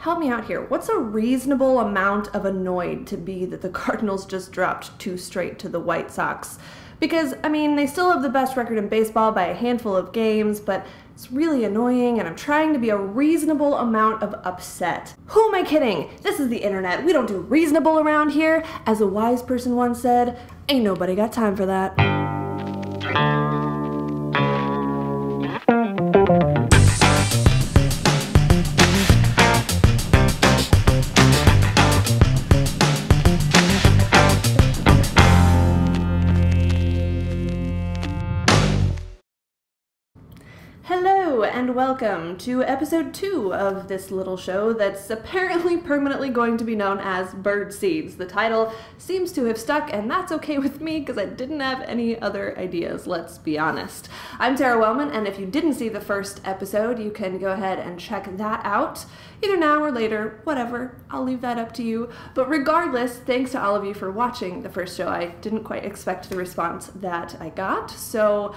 help me out here. What's a reasonable amount of annoyed to be that the Cardinals just dropped 2 straight to the White Sox? Because, I mean, they still have the best record in baseball by a handful of games, but it's really annoying, and I'm trying to be a reasonable amount of upset. Who am I kidding? This is the internet. We don't do reasonable around here. As a wise person once said, ain't nobody got time for that. Hello and welcome to episode 2 of this little show that's apparently permanently going to be known as Bird Seeds. The title seems to have stuck, and that's okay with me because I didn't have any other ideas, let's be honest. I'm Tara Wellman, and if you didn't see the first episode, you can go ahead and check that out. Either now or later, whatever, I'll leave that up to you. But regardless, thanks to all of you for watching the first show. I didn't quite expect the response that I got, so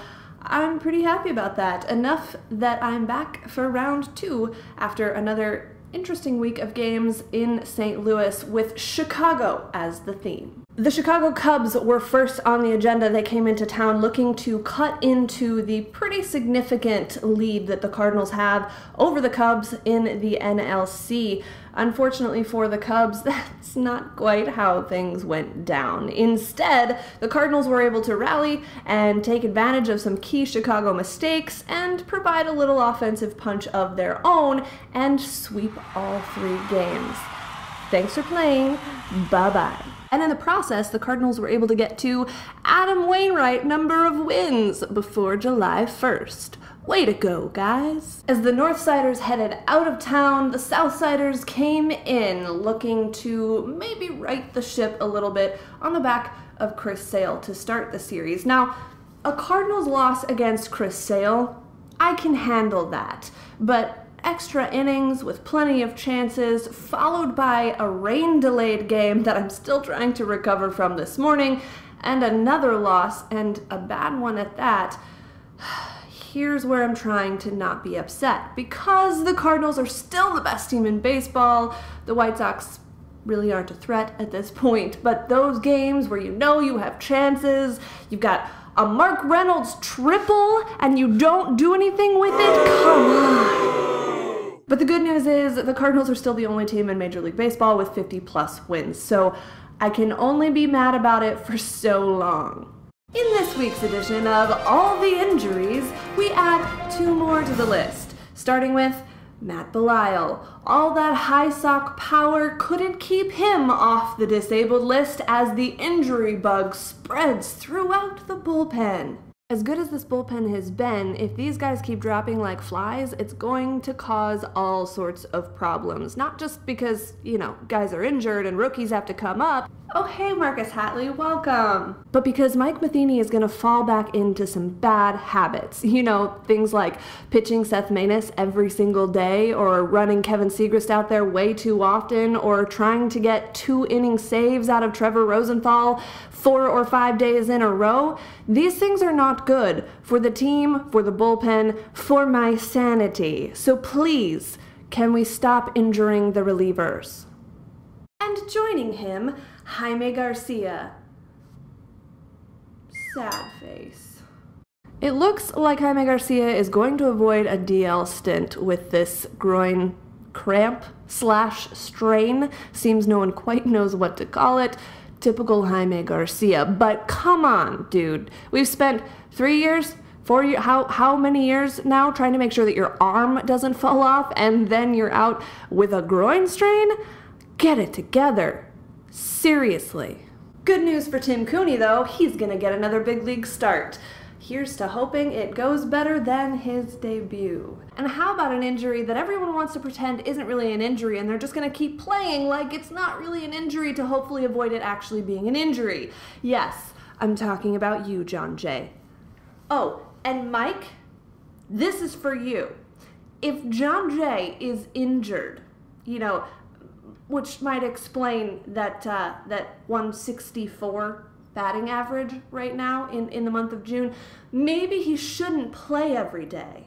I'm pretty happy about that. Enough that I'm back for round 2 after another interesting week of games in St. Louis with Chicago as the theme. The Chicago Cubs were first on the agenda. They came into town looking to cut into the pretty significant lead that the Cardinals have over the Cubs in the NLC. Unfortunately for the Cubs, that's not quite how things went down. Instead, the Cardinals were able to rally and take advantage of some key Chicago mistakes and provide a little offensive punch of their own and sweep all 3 games. Thanks for playing. Bye-bye. And in the process, the Cardinals were able to get to Adam Wainwright number of wins before July 1st. Way to go, guys. As the Northsiders headed out of town, the Southsiders came in looking to maybe right the ship a little bit on the back of Chris Sale to start the series. Now, a Cardinals loss against Chris Sale, I can handle that, but extra innings with plenty of chances, followed by a rain-delayed game that I'm still trying to recover from this morning, and another loss, and a bad one at that. Here's where I'm trying to not be upset. Because the Cardinals are still the best team in baseball, the White Sox really aren't a threat at this point, but those games where you know you have chances, you've got a Mark Reynolds triple, and you don't do anything with it, come on. But the good news is the Cardinals are still the only team in Major League Baseball with 50-plus wins, so I can only be mad about it for so long. In this week's edition of All the Injuries, we add 2 more to the list, starting with Matt Belisle. All that high sock power couldn't keep him off the disabled list as the injury bug spreads throughout the bullpen. As good as this bullpen has been, if these guys keep dropping like flies, it's going to cause all sorts of problems. Not just because, you know, guys are injured and rookies have to come up. Oh, hey, Marcus Hatley, welcome. But because Mike Matheny is going to fall back into some bad habits. You know, things like pitching Seth Maness every single day, or running Kevin Segrist out there way too often, or trying to get 2-inning saves out of Trevor Rosenthal 4 or 5 days in a row. These things are not good for the team, for the bullpen, for my sanity. So please, can we stop injuring the relievers? And joining him, Jaime Garcia. Sad face. It looks like Jaime Garcia is going to avoid a DL stint with this groin cramp / strain. Seems no one quite knows what to call it. Typical Jaime Garcia. But come on, dude. We've spent 3 years, 4 years, how many years now trying to make sure that your arm doesn't fall off, and then you're out with a groin strain? Get it together. Seriously. Good news for Tim Cooney, though. He's gonna get another big league start. Here's to hoping it goes better than his debut. And how about an injury that everyone wants to pretend isn't really an injury, and they're just gonna keep playing like it's not really an injury to hopefully avoid it actually being an injury? Yes, I'm talking about you, John Jay. Oh, and Mike, this is for you. If John Jay is injured, you know, which might explain that 164 batting average right now in the month of June, maybe he shouldn't play every day.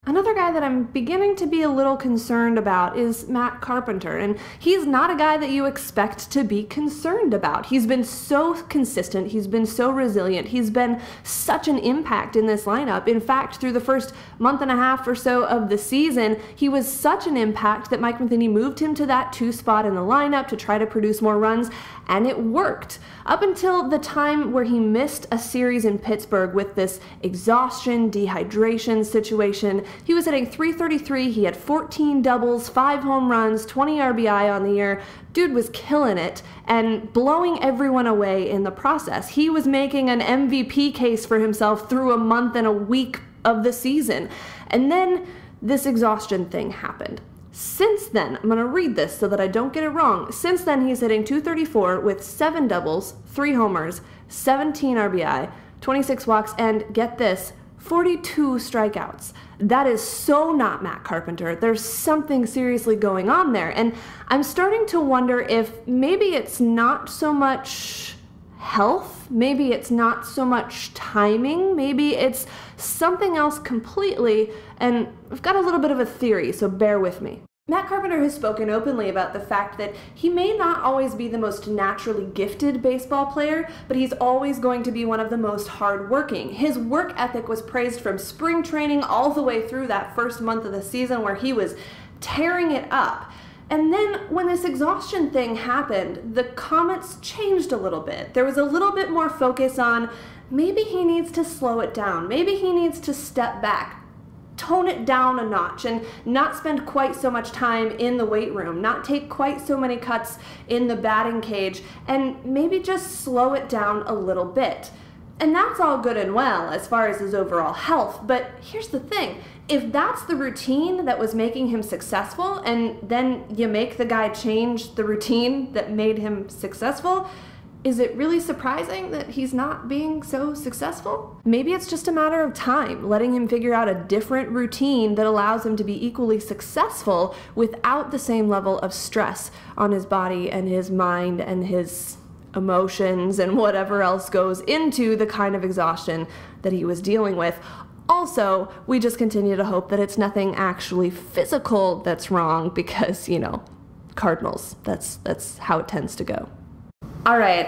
Another guy that I'm beginning to be a little concerned about is Matt Carpenter, and he's not a guy that you expect to be concerned about. He's been so consistent, he's been so resilient, he's been such an impact in this lineup. In fact, through the first month and a half or so of the season, he was such an impact that Mike Matheny moved him to that 2 spot in the lineup to try to produce more runs, and it worked. Up until the time where he missed a series in Pittsburgh with this exhaustion, dehydration situation, he was hitting .333, he had 14 doubles, 5 home runs, 20 RBI on the year. Dude was killing it and blowing everyone away in the process. He was making an MVP case for himself through a month and a week of the season. And then this exhaustion thing happened. Since then, I'm going to read this so that I don't get it wrong. Since then, he's hitting .234 with 7 doubles, 3 homers, 17 RBI, 26 walks, and get this, 42 strikeouts. That is so not Matt Carpenter. There's something seriously going on there. And I'm starting to wonder if maybe it's not so much health, maybe it's not so much timing, maybe it's something else completely, and I've got a little bit of a theory, so bear with me. Matt Carpenter has spoken openly about the fact that he may not always be the most naturally gifted baseball player, but he's always going to be one of the most hardworking. His work ethic was praised from spring training all the way through that first month of the season where he was tearing it up. And then when this exhaustion thing happened, the comments changed a little bit. There was a little bit more focus on maybe he needs to slow it down, maybe he needs to step back, tone it down a notch, and not spend quite so much time in the weight room, not take quite so many cuts in the batting cage, and maybe just slow it down a little bit. And that's all good and well as far as his overall health, but here's the thing. If that's the routine that was making him successful, and then you make the guy change the routine that made him successful, is it really surprising that he's not being so successful? Maybe it's just a matter of time, letting him figure out a different routine that allows him to be equally successful without the same level of stress on his body and his mind and his emotions and whatever else goes into the kind of exhaustion that he was dealing with. Also, we just continue to hope that it's nothing actually physical that's wrong because, you know, Cardinals, that's how it tends to go. All right,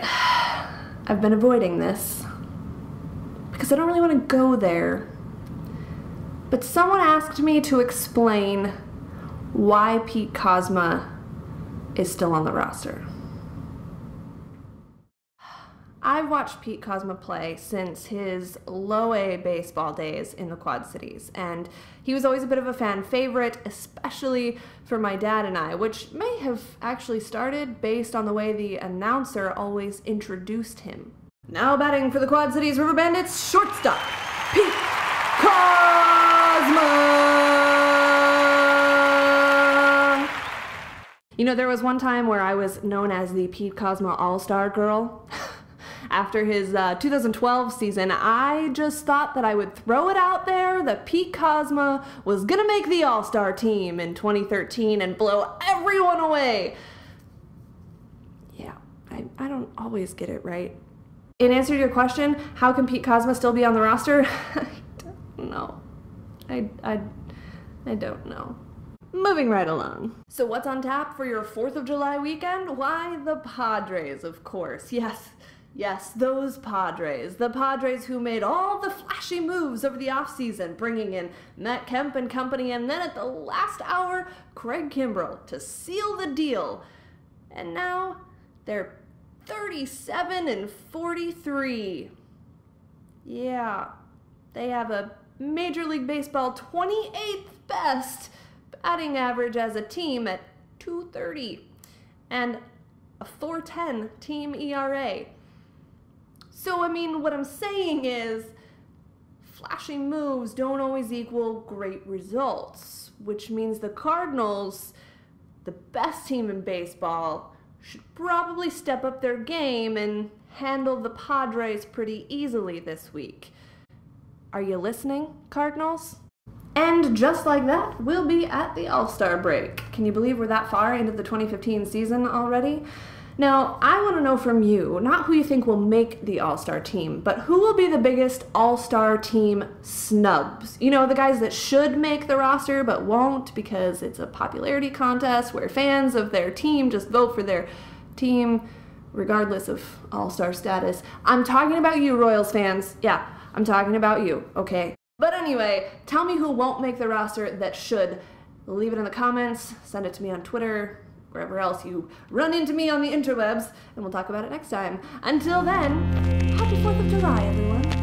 I've been avoiding this because I don't really want to go there, but someone asked me to explain why Pete Kozma is still on the roster. I've watched Pete Kozma play since his low-A baseball days in the Quad Cities, and he was always a bit of a fan favorite, especially for my dad and I, which may have actually started based on the way the announcer always introduced him. Now batting for the Quad Cities River Bandits, shortstop, Pete Kozma! You know, there was one time where I was known as the Pete Kozma All-Star Girl. After his 2012 season, I just thought that I would throw it out there that Pete Kozma was gonna make the All-Star team in 2013 and blow everyone away. Yeah, I don't always get it right. In answer to your question, how can Pete Kozma still be on the roster? I don't know. I don't know. Moving right along. So what's on tap for your 4th of July weekend? Why, the Padres, of course. Yes, those Padres. The Padres who made all the flashy moves over the offseason, bringing in Matt Kemp and company, and then at the last hour, Craig Kimbrell to seal the deal. And now they're 37-43. Yeah, they have a Major League Baseball 28th best batting average as a team at .230 and a .410 team ERA. So, I mean, what I'm saying is flashy moves don't always equal great results, which means the Cardinals, the best team in baseball, should probably step up their game and handle the Padres pretty easily this week. Are you listening, Cardinals? And just like that, we'll be at the All-Star break. Can you believe we're that far into the 2015 season already? Now, I want to know from you, not who you think will make the All-Star team, but who will be the biggest All-Star team snubs? You know, the guys that should make the roster but won't because it's a popularity contest where fans of their team just vote for their team regardless of All-Star status. I'm talking about you, Royals fans. Yeah, I'm talking about you, okay? But anyway, tell me who won't make the roster that should. Leave it in the comments, send it to me on Twitter, wherever else you run into me on the interwebs, and we'll talk about it next time. Until then, happy 4th of July, everyone.